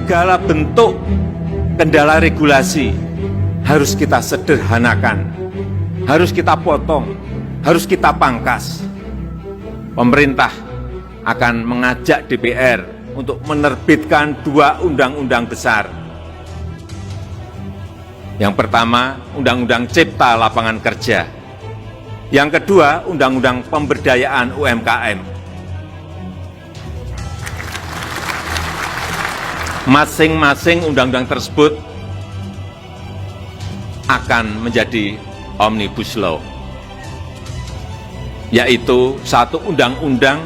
segala bentuk kendala regulasi harus kita sederhanakan, harus kita potong, harus kita pangkas. Pemerintah akan mengajak DPR untuk menerbitkan 2 undang-undang besar. Yang pertama, Undang-Undang Cipta Lapangan Kerja. Yang kedua, Undang-Undang Pemberdayaan UMKM. Masing-masing undang-undang tersebut akan menjadi Omnibus Law, yaitu satu undang-undang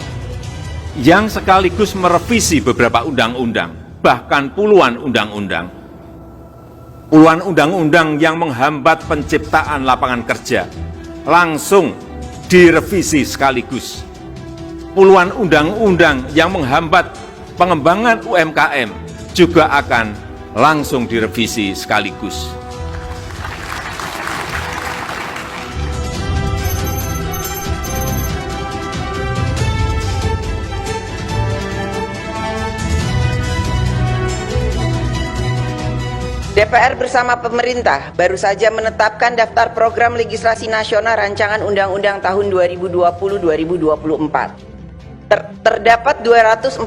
yang sekaligus merevisi beberapa undang-undang, bahkan puluhan undang-undang. Puluhan undang-undang yang menghambat penciptaan lapangan kerja langsung direvisi sekaligus. Puluhan undang-undang yang menghambat pengembangan UMKM juga akan langsung direvisi sekaligus. DPR bersama pemerintah baru saja menetapkan daftar program legislasi nasional rancangan undang-undang tahun 2020-2024. Terdapat 248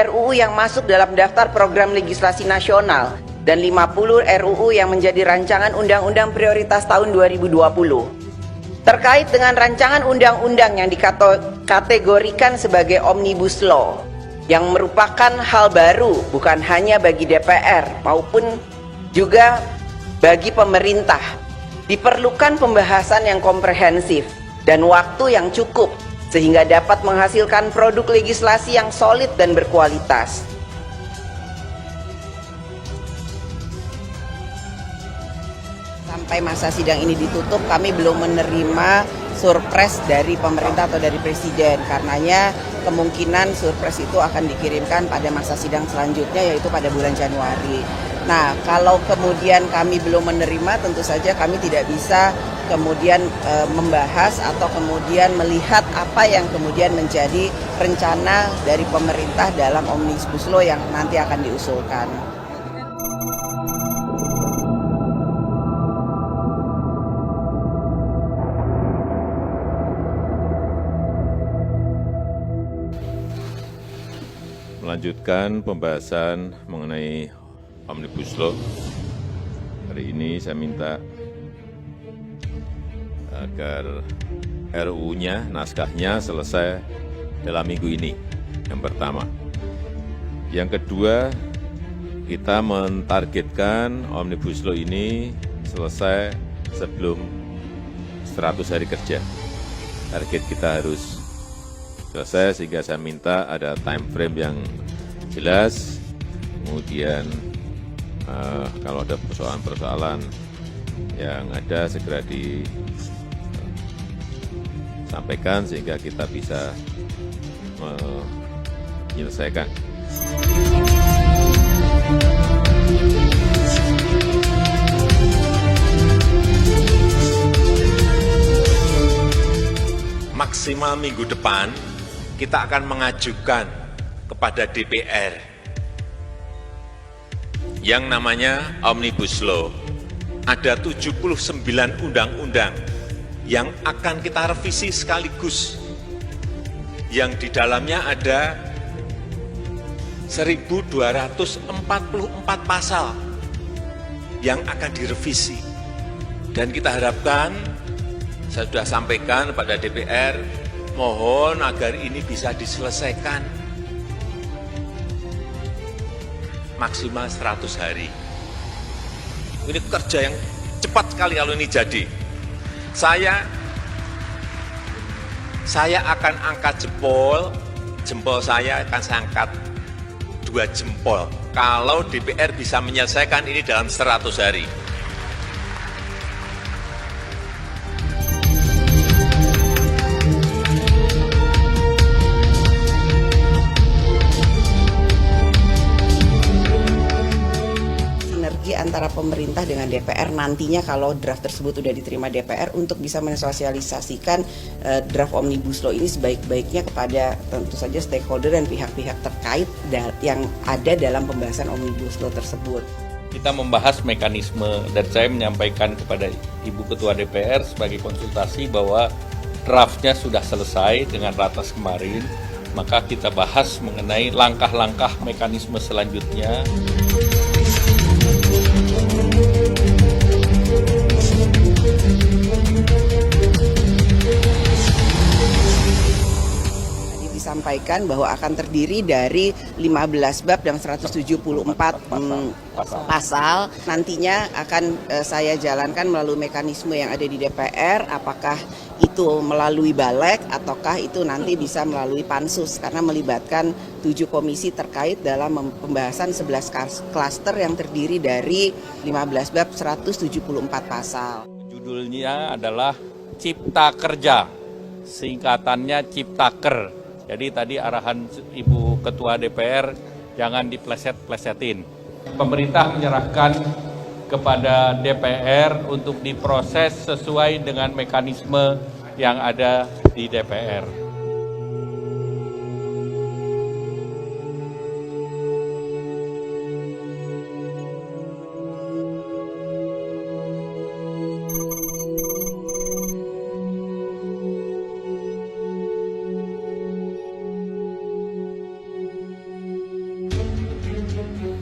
RUU yang masuk dalam daftar program legislasi nasional dan 50 RUU yang menjadi rancangan undang-undang prioritas tahun 2020. Terkait dengan rancangan undang-undang yang dikategorikan sebagai Omnibus Law, yang merupakan hal baru bukan hanya bagi DPR maupun juga bagi pemerintah, diperlukan pembahasan yang komprehensif dan waktu yang cukup sehingga dapat menghasilkan produk legislasi yang solid dan berkualitas. Sampai masa sidang ini ditutup, kami belum menerima surpres dari pemerintah atau dari presiden. Karenanya kemungkinan surpres itu akan dikirimkan pada masa sidang selanjutnya, yaitu pada bulan Januari. Nah, kalau kemudian kami belum menerima, tentu saja kami tidak bisa kemudian membahas atau kemudian melihat apa yang kemudian menjadi rencana dari pemerintah dalam Omnibus Law yang nanti akan diusulkan. Melanjutkan pembahasan mengenai Omnibus Law. Hari ini saya minta agar RUU-nya, naskahnya selesai dalam minggu ini, yang pertama. Yang kedua, kita mentargetkan Omnibus Law ini selesai sebelum 100 hari kerja. Target kita harus selesai, sehingga saya minta ada time frame yang jelas. Kemudian kalau ada persoalan-persoalan yang ada segera disampaikan sehingga kita bisa menyelesaikan. Maksimal minggu depan kita akan mengajukan kepada DPR yang namanya Omnibus Law. Ada 79 undang-undang yang akan kita revisi sekaligus, yang di dalamnya ada 1.244 pasal yang akan direvisi. Dan kita harapkan, saya sudah sampaikan kepada DPR, mohon agar ini bisa diselesaikan maksimal 100 hari. Ini kerja yang cepat sekali kalau ini jadi. Saya akan angkat jempol saya akan saya angkat 2 jempol kalau DPR bisa menyelesaikan ini dalam 100 hari. Antara pemerintah dengan DPR nantinya kalau draft tersebut sudah diterima DPR untuk bisa mensosialisasikan draft Omnibus Law ini sebaik-baiknya kepada tentu saja stakeholder dan pihak-pihak terkait yang ada dalam pembahasan Omnibus Law tersebut. Kita membahas mekanisme dan saya menyampaikan kepada Ibu Ketua DPR sebagai konsultasi bahwa draftnya sudah selesai dengan ratas kemarin, maka kita bahas mengenai langkah-langkah mekanisme selanjutnya. Disampaikan bahwa akan terdiri dari 15 bab dan 174 pasal. Nantinya akan saya jalankan melalui mekanisme yang ada di DPR, apakah itu melalui Balek ataukah itu nanti bisa melalui Pansus, karena melibatkan 7 komisi terkait dalam pembahasan 11 klaster yang terdiri dari 15 bab 174 pasal. Judulnya adalah Cipta Kerja, singkatannya Ciptaker. Jadi tadi arahan Ibu Ketua DPR jangan dipleset-plesetin. Pemerintah menyerahkan kepada DPR untuk diproses sesuai dengan mekanisme yang ada di DPR.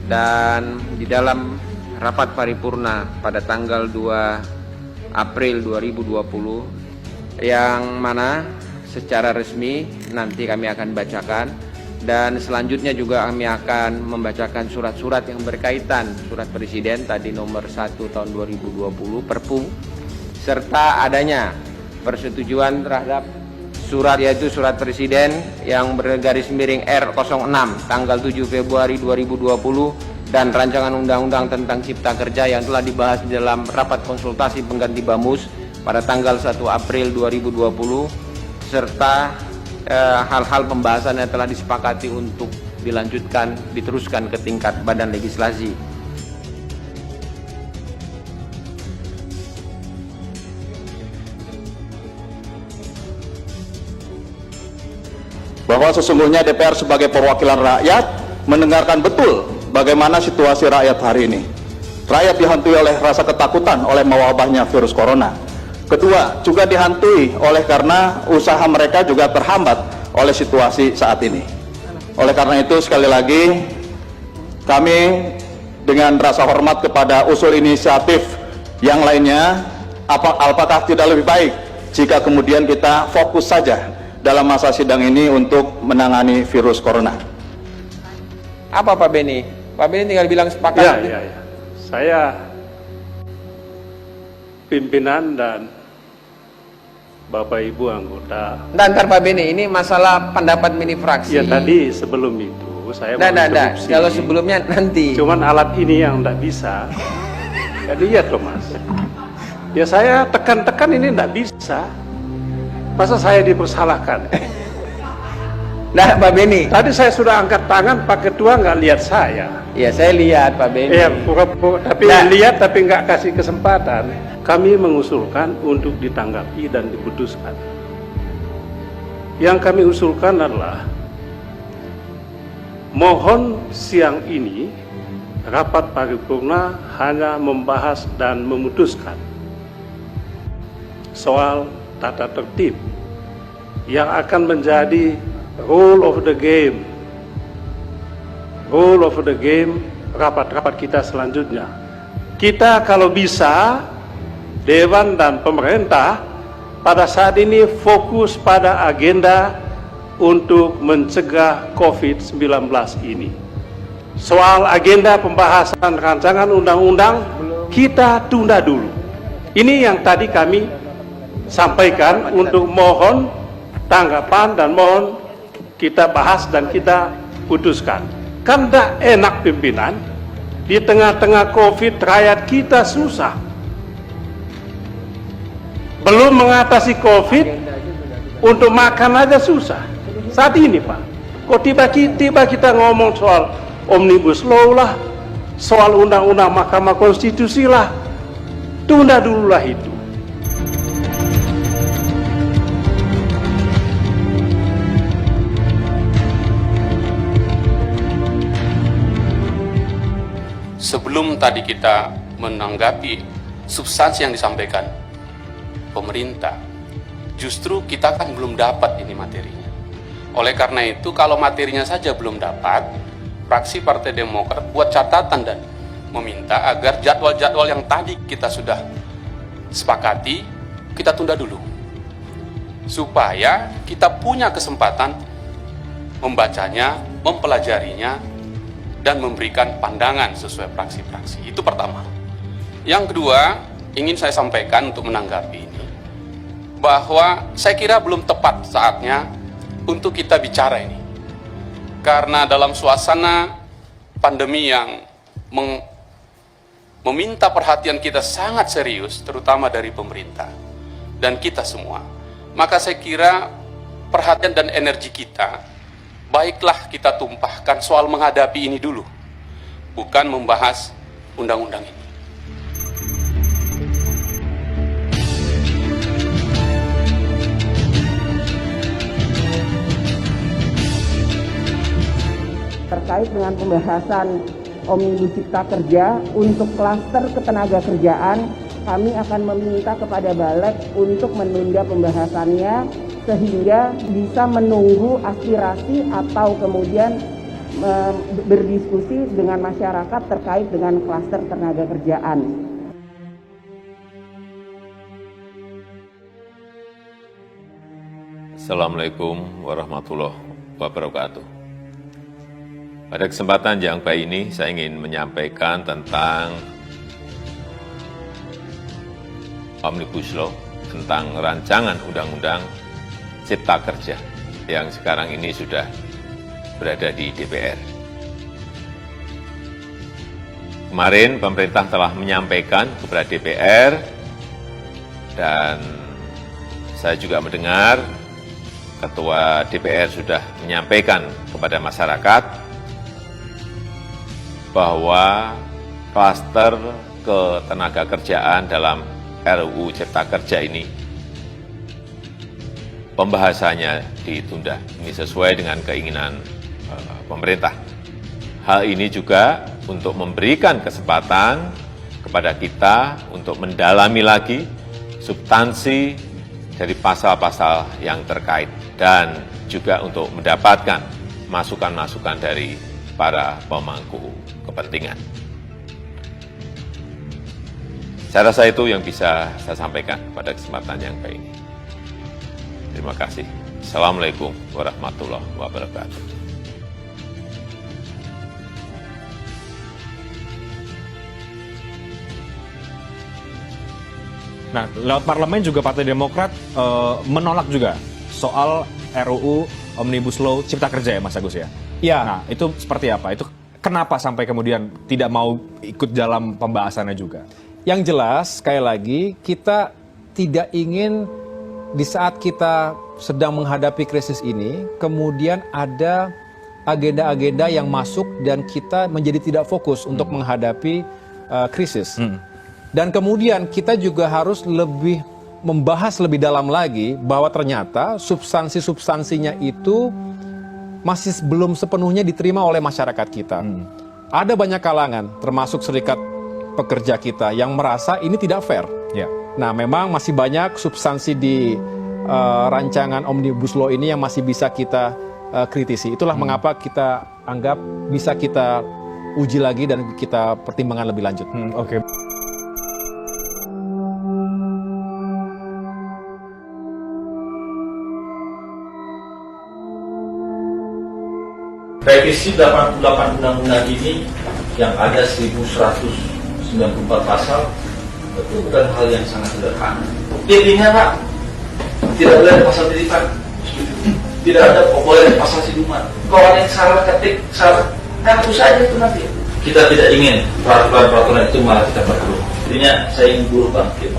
Dan di dalam rapat paripurna pada tanggal 2 April 2020 yang mana secara resmi nanti kami akan bacakan, dan selanjutnya juga kami akan membacakan surat-surat yang berkaitan, surat Presiden tadi nomor 1 tahun 2020 Perpu, serta adanya persetujuan terhadap surat, yaitu surat Presiden yang bergaris miring R06 tanggal 7 Februari 2020 dan rancangan undang-undang tentang Cipta Kerja yang telah dibahas di dalam rapat konsultasi pengganti BAMUS pada tanggal 1 April 2020, serta hal-hal pembahasan yang telah disepakati untuk dilanjutkan, diteruskan ke tingkat badan legislasi. Bahwa sesungguhnya DPR sebagai perwakilan rakyat mendengarkan betul bagaimana situasi rakyat hari ini. Rakyat dihantui oleh rasa ketakutan oleh mewabahnya virus corona. Kedua, juga dihantui oleh karena usaha mereka juga terhambat oleh situasi saat ini. Oleh karena itu, sekali lagi, kami dengan rasa hormat kepada usul inisiatif yang lainnya, apakah tidak lebih baik jika kemudian kita fokus saja dalam masa sidang ini untuk menangani virus corona? Apa Pak Beni? Pak Beni tinggal bilang sepakat. Ya. Saya pimpinan dan Bapak Ibu anggota. Ntar Pak Beni, ini masalah pendapat mini fraksi. Ya tadi sebelum itu saya mau interupsi. Kalau sebelumnya nanti. Cuman alat ini yang tidak bisa. Ya lihat loh Mas. Ya saya tekan-tekan ini tidak bisa. Masa saya dipersalahkan? Nah Pak Beni, tadi saya sudah angkat tangan, Pak Ketua nggak lihat saya. Ya saya lihat Pak Beni. Ya pura-pura, tapi lihat tapi nggak kasih kesempatan. Kami mengusulkan untuk ditanggapi dan diputuskan. Yang kami usulkan adalah mohon siang ini rapat paripurna hanya membahas dan memutuskan soal tata tertib yang akan menjadi rule of the game rapat-rapat kita selanjutnya. Kita kalau bisa, Dewan dan pemerintah pada saat ini fokus pada agenda untuk mencegah COVID-19 ini. Soal agenda pembahasan rancangan undang-undang kita tunda dulu. Ini yang tadi kami sampaikan untuk mohon tanggapan dan mohon kita bahas dan kita putuskan. Kan tidak enak pimpinan, di tengah-tengah COVID rakyat kita susah. Belum mengatasi COVID, untuk makan aja susah. Saat ini Pak, kok tiba-tiba kita ngomong soal Omnibus Law lah, soal undang-undang Mahkamah Konstitusi lah, tunda dululah itu. Sebelum tadi kita menanggapi substansi yang disampaikan pemerintah, justru kita kan belum dapat ini materinya. Oleh karena itu, kalau materinya saja belum dapat, fraksi Partai Demokrat buat catatan dan meminta agar jadwal-jadwal yang tadi kita sudah sepakati, kita tunda dulu. Supaya kita punya kesempatan membacanya, mempelajarinya, dan memberikan pandangan sesuai fraksi-fraksi. Itu pertama. Yang kedua, ingin saya sampaikan untuk menanggapi ini, bahwa saya kira belum tepat saatnya untuk kita bicara ini. Karena dalam suasana pandemi yang meminta perhatian kita sangat serius, terutama dari pemerintah dan kita semua, maka saya kira perhatian dan energi kita baiklah kita tumpahkan soal menghadapi ini dulu, bukan membahas undang-undang ini. Terkait dengan pembahasan Omnibus Cipta Kerja untuk klaster ketenagakerjaan, kami akan meminta kepada Balek untuk menunda pembahasannya sehingga bisa menunggu aspirasi atau kemudian berdiskusi dengan masyarakat terkait dengan klaster tenaga kerjaan. Assalamualaikum warahmatullahi wabarakatuh. Pada kesempatan yang baik ini, saya ingin menyampaikan tentang Omnibus Law, tentang rancangan undang-undang Cipta Kerja yang sekarang ini sudah berada di DPR. Kemarin pemerintah telah menyampaikan kepada DPR dan saya juga mendengar Ketua DPR sudah menyampaikan kepada masyarakat bahwa klaster ketenagakerjaan dalam RUU Cipta Kerja ini pembahasannya ditunda. Ini sesuai dengan keinginan pemerintah. Hal ini juga untuk memberikan kesempatan kepada kita untuk mendalami lagi substansi dari pasal-pasal yang terkait dan juga untuk mendapatkan masukan-masukan dari para pemangku kepentingan. Saya rasa itu yang bisa saya sampaikan pada kesempatan yang baik ini. Terima kasih. Assalamualaikum warahmatullahi wabarakatuh. Nah, lewat parlemen juga Partai Demokrat menolak juga soal RUU Omnibus Law Cipta Kerja ya, Mas Agus ya? Iya. Nah, itu seperti apa? Itu kenapa sampai kemudian tidak mau ikut dalam pembahasannya juga? Yang jelas, sekali lagi, kita tidak ingin di saat kita sedang menghadapi krisis ini, kemudian ada agenda-agenda yang masuk dan kita menjadi tidak fokus untuk menghadapi krisis. Dan kemudian kita juga harus lebih membahas lebih dalam lagi bahwa ternyata substansi-substansinya itu masih belum sepenuhnya diterima oleh masyarakat kita. Ada banyak kalangan, termasuk serikat pekerja kita, yang merasa ini tidak fair. Ya. Nah, memang masih banyak substansi di rancangan Omnibus Law ini yang masih bisa kita kritisi. Itulah mengapa kita anggap bisa kita uji lagi dan kita pertimbangkan lebih lanjut. Oke. Revisi 88 undang-undang ini yang ada 1194 pasal itu bukan hal yang sangat sederhana. Intinya Pak, tidak boleh ada pasal titipan, tidak ada boleh ada pasal siluman. Kalau ada yang salah ketik, salah, hapus saja itu nanti. Kita tidak ingin peraturan-peraturan itu malah kita perkeruh. Intinya saya ingin buruh bangkit,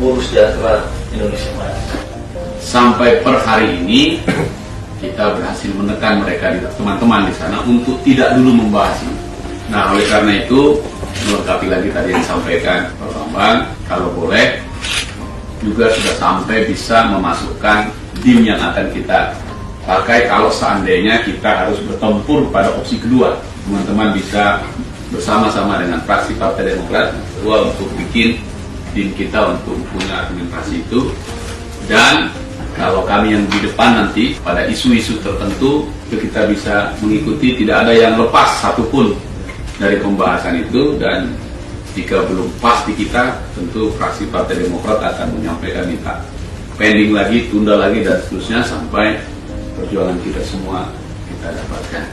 buruh sejahtera Indonesia Maju. Sampai per hari ini kita berhasil menekan mereka, teman-teman di sana, untuk tidak dulu membahas ini. Nah, oleh karena itu, melengkapi lagi tadi yang disampaikan Pak Bambang, kalau boleh juga sudah sampai bisa memasukkan DIM yang akan kita pakai kalau seandainya kita harus bertempur pada opsi kedua. Teman-teman bisa bersama-sama dengan fraksi Partai Demokrat kedua untuk bikin DIM kita untuk punya argumentasi itu. Dan kalau kami yang di depan nanti pada isu-isu tertentu itu kita bisa mengikuti, tidak ada yang lepas satupun dari pembahasan itu. Dan jika belum pas di kita, tentu fraksi Partai Demokrat akan menyampaikan minta pending lagi, tunda lagi, dan seterusnya sampai perjuangan kita semua kita dapatkan.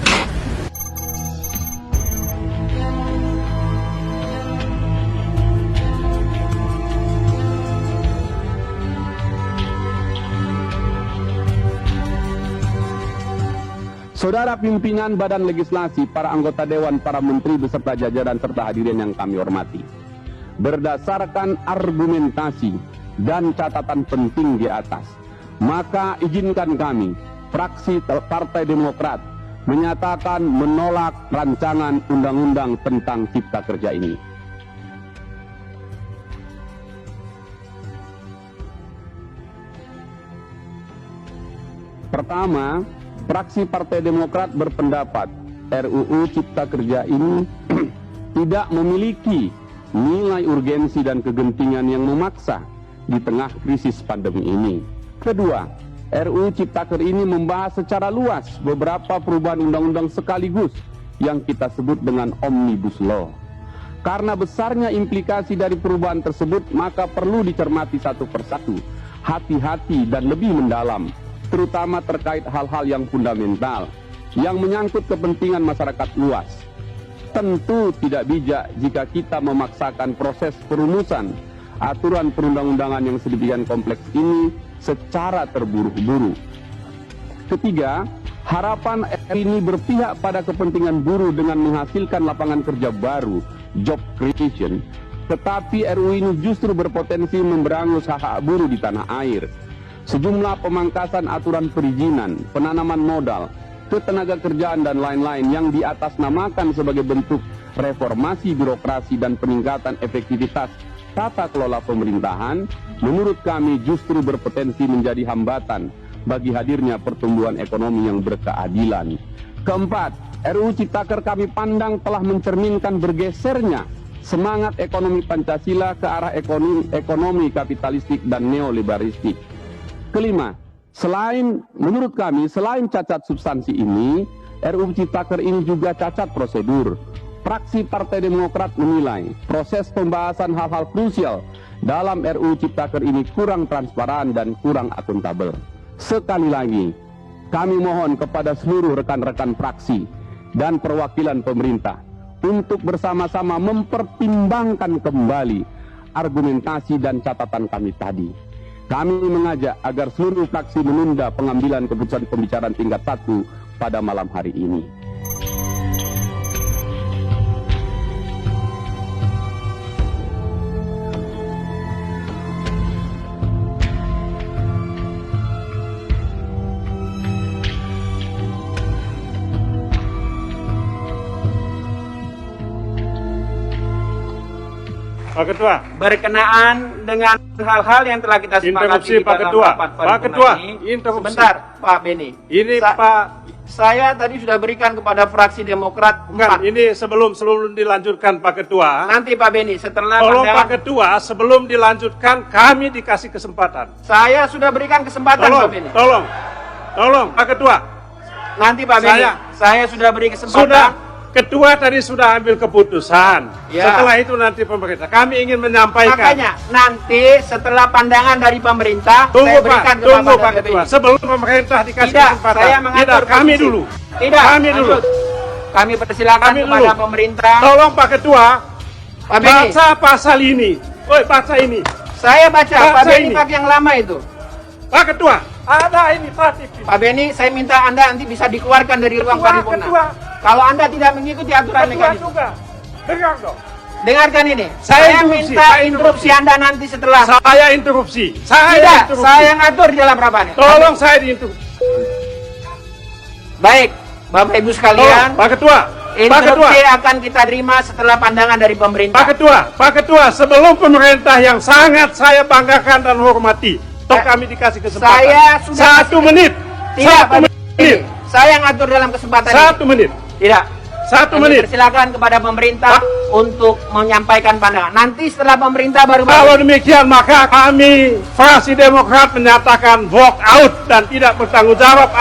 Saudara pimpinan Badan Legislasi, para anggota Dewan, para menteri beserta jajaran serta hadirin yang kami hormati. Berdasarkan argumentasi dan catatan penting di atas, maka izinkan kami, fraksi Partai Demokrat, menyatakan menolak rancangan undang-undang tentang Cipta Kerja ini. Pertama, fraksi Partai Demokrat berpendapat RUU Cipta Kerja ini tidak memiliki nilai urgensi dan kegentingan yang memaksa di tengah krisis pandemi ini. Kedua, RUU Cipta Kerja ini membahas secara luas beberapa perubahan undang-undang sekaligus yang kita sebut dengan Omnibus Law. Karena besarnya implikasi dari perubahan tersebut, maka perlu dicermati satu persatu, hati-hati dan lebih mendalam, terutama terkait hal-hal yang fundamental, yang menyangkut kepentingan masyarakat luas. Tentu tidak bijak jika kita memaksakan proses perumusan aturan perundang-undangan yang sedemikian kompleks ini secara terburu-buru. Ketiga, harapan ini berpihak pada kepentingan buruh dengan menghasilkan lapangan kerja baru, job creation, tetapi RUU ini justru berpotensi memberangus hak-hak buruh di tanah air. Sejumlah pemangkasan aturan perizinan, penanaman modal, ketenaga kerjaan dan lain-lain yang diatasnamakan sebagai bentuk reformasi birokrasi dan peningkatan efektivitas tata kelola pemerintahan, menurut kami justru berpotensi menjadi hambatan bagi hadirnya pertumbuhan ekonomi yang berkeadilan. Keempat, RUU Ciptaker kami pandang telah mencerminkan bergesernya semangat ekonomi Pancasila ke arah ekonomi kapitalistik dan neoliberalistik. Kelima, menurut kami, selain cacat substansi ini, RUU Ciptaker ini juga cacat prosedur. Fraksi Partai Demokrat menilai proses pembahasan hal-hal krusial dalam RUU Ciptaker ini kurang transparan dan kurang akuntabel. Sekali lagi, kami mohon kepada seluruh rekan-rekan fraksi dan perwakilan pemerintah untuk bersama-sama mempertimbangkan kembali argumentasi dan catatan kami tadi. Kami mengajak agar seluruh fraksi menunda pengambilan keputusan pembicaraan tingkat 1 pada malam hari ini. Pak Ketua, Berkenaan dengan hal-hal yang telah kita sepakati di Pak dalam Ketua. rapat Pak paripurna Ketua, ini. interupsi. Sebentar, Pak Beni. Ini Pak, Saya tadi sudah berikan kepada fraksi Demokrat 4. ini sebelum dilanjutkan Pak Ketua. Nanti Pak Beni, setelah Tolong pandangan, Pak Ketua, sebelum dilanjutkan kami dikasih kesempatan. saya sudah berikan kesempatan Pak Beni. Tolong Pak Ketua. Nanti Pak Beni, saya sudah beri kesempatan. Ketua tadi sudah ambil keputusan. Ya. Setelah itu nanti pemerintah. Kami ingin menyampaikan. Makanya nanti setelah pandangan dari pemerintah, Tunggu saya berikan Tunggu kepada Pak Ketua. Sebelum pemerintah dikasih Tidak, kesempatan. saya mengatur Tidak, kami posisi. dulu. Tidak, Kami dulu. lanjut. Kami persilakan kepada pemerintah. Tolong Pak Ketua. Pak Beni. Baca pasal ini. Baca ini. Saya baca, Pak Beni ini. pakai yang lama itu. Pak Ketua, ada ini Pak. Pak Beni, saya minta Anda nanti bisa dikeluarkan dari ruang paripurna. Ketua. Kalau Anda tidak mengikuti aturan Ketua mekanisme. juga. Dengar dong. Dengarkan ini. Saya minta interupsi Anda nanti setelah. Saya interupsi. Tidak, saya ngatur di dalam rapat ini. Tolong saya diinterupsi. Baik, Bapak Ibu sekalian. Pak Ketua. Interupsi akan kita terima setelah pandangan dari pemerintah. Pak Ketua, sebelum pemerintah yang sangat saya banggakan dan hormati, kami dikasih kesempatan. Saya sudah 1 menit. Tidak, 1 menit. Saya ngatur dalam kesempatan 1 menit. Tidak. 1 menit. Silakan kepada pemerintah untuk menyampaikan pandangan. Nanti setelah pemerintah baru. Kalau demikian maka kami fraksi Demokrat menyatakan walk out dan tidak bertanggung jawab